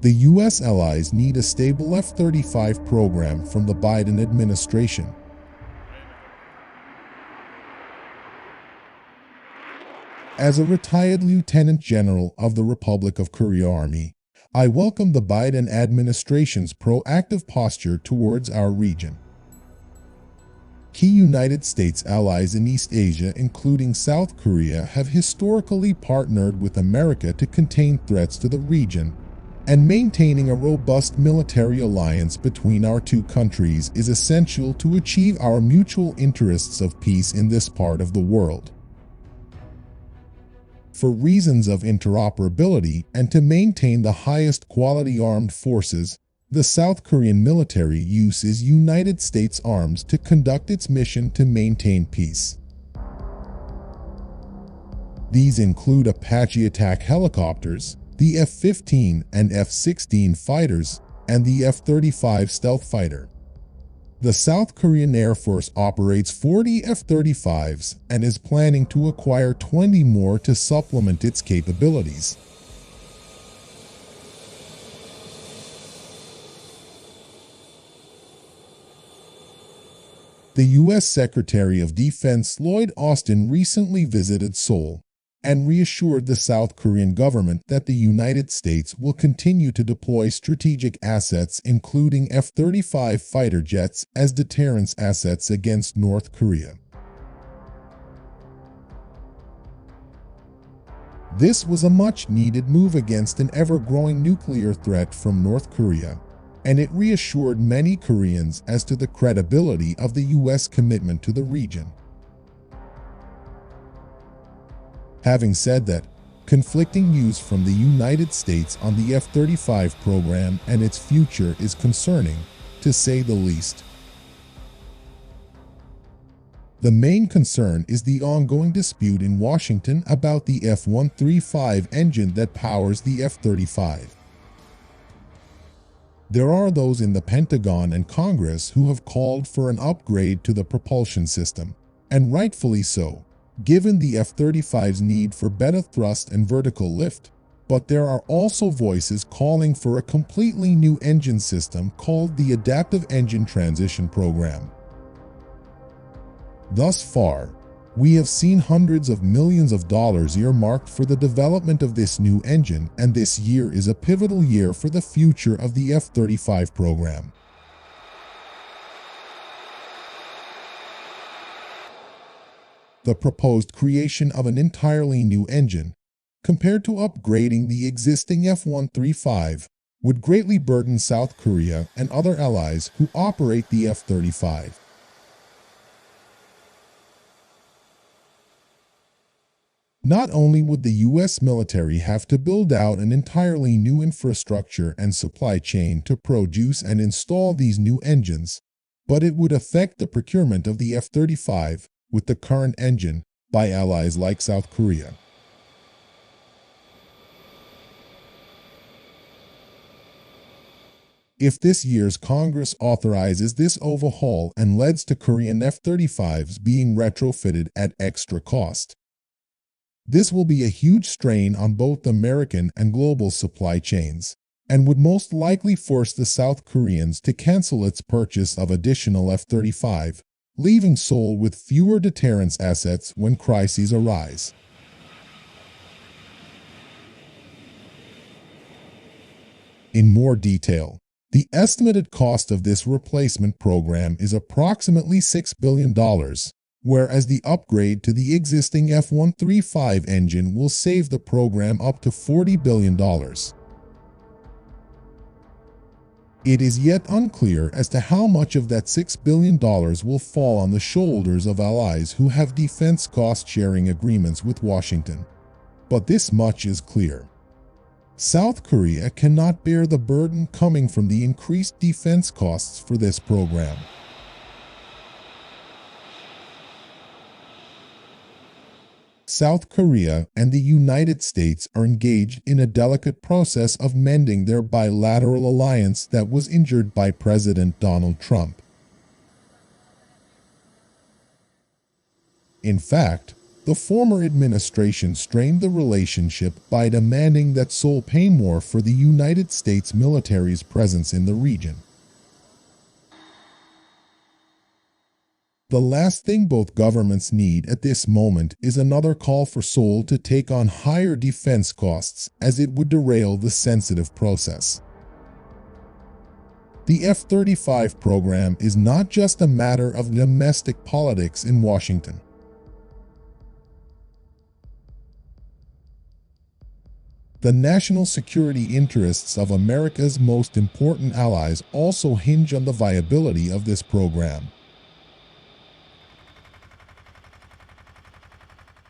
The U.S. allies need a stable F-35 program from the Biden administration. As a retired lieutenant general of the Republic of Korea Army, I welcome the Biden administration's proactive posture towards our region. Key United States allies in East Asia, including South Korea, have historically partnered with America to contain threats to the region, and maintaining a robust military alliance between our two countries is essential to achieve our mutual interests of peace in this part of the world. For reasons of interoperability and to maintain the highest quality armed forces, the South Korean military uses United States arms to conduct its mission to maintain peace. These include Apache attack helicopters, the F-15 and F-16 fighters, and the F-35 stealth fighter. The South Korean Air Force operates 40 F-35s and is planning to acquire 20 more to supplement its capabilities. The U.S. Secretary of Defense Lloyd Austin recently visited Seoul and reassured the South Korean government that the United States will continue to deploy strategic assets including F-35 fighter jets as deterrence assets against North Korea. This was a much-needed move against an ever-growing nuclear threat from North Korea, and it reassured many Koreans as to the credibility of the U.S. commitment to the region. Having said that, conflicting news from the United States on the F-35 program and its future is concerning, to say the least. The main concern is the ongoing dispute in Washington about the F-135 engine that powers the F-35. There are those in the Pentagon and Congress who have called for an upgrade to the propulsion system, and rightfully so, given the F-35's need for better thrust and vertical lift, but there are also voices calling for a completely new engine system called the Adaptive Engine Transition Program. Thus far, we have seen hundreds of millions of dollars earmarked for the development of this new engine, and this year is a pivotal year for the future of the F-35 program. The proposed creation of an entirely new engine, compared to upgrading the existing F-135, would greatly burden South Korea and other allies who operate the F-35. Not only would the U.S. military have to build out an entirely new infrastructure and supply chain to produce and install these new engines, but it would affect the procurement of the F-35 with the current engine by allies like South Korea. If this year's Congress authorizes this overhaul and leads to Korean F-35s being retrofitted at extra cost, this will be a huge strain on both American and global supply chains, and would most likely force the South Koreans to cancel its purchase of additional F-35, leaving Seoul with fewer deterrence assets when crises arise. In more detail, the estimated cost of this replacement program is approximately $6 billion, whereas the upgrade to the existing F-135 engine will save the program up to $40 billion. It is yet unclear as to how much of that $6 billion will fall on the shoulders of allies who have defense cost-sharing agreements with Washington. But this much is clear. South Korea cannot bear the burden coming from the increased defense costs for this program. South Korea and the United States are engaged in a delicate process of mending their bilateral alliance that was injured by President Donald Trump. In fact, the The former administration strained the relationship by demanding that Seoul pay more for the United States military's presence in the region. The last thing both governments need at this moment is another call for Seoul to take on higher defense costs, as it would derail the sensitive process. The F-35 program is not just a matter of domestic politics in Washington. The national security interests of America's most important allies also hinge on the viability of this program.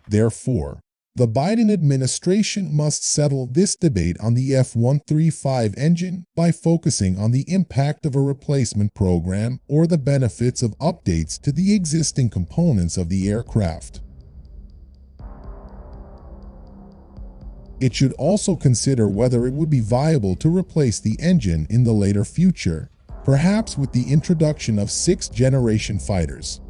Therefore, the Biden administration must settle this debate on the F-135 engine by focusing on the impact of a replacement program or the benefits of updates to the existing components of the aircraft. It should also consider whether it would be viable to replace the engine in the later future, perhaps with the introduction of sixth-generation fighters.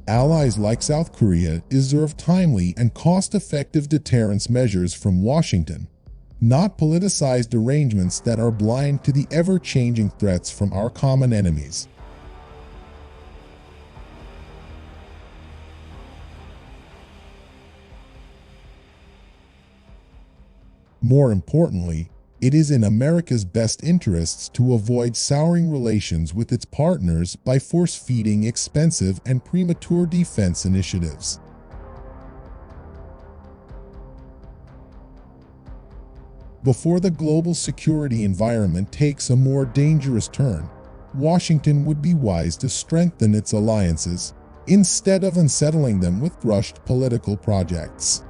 Allies like South Korea deserve timely and cost-effective deterrence measures from Washington, not politicized arrangements that are blind to the ever-changing threats from our common enemies. More importantly, it is in America's best interests to avoid souring relations with its partners by force-feeding expensive and premature defense initiatives. Before the global security environment takes a more dangerous turn, Washington would be wise to strengthen its alliances instead of unsettling them with rushed political projects.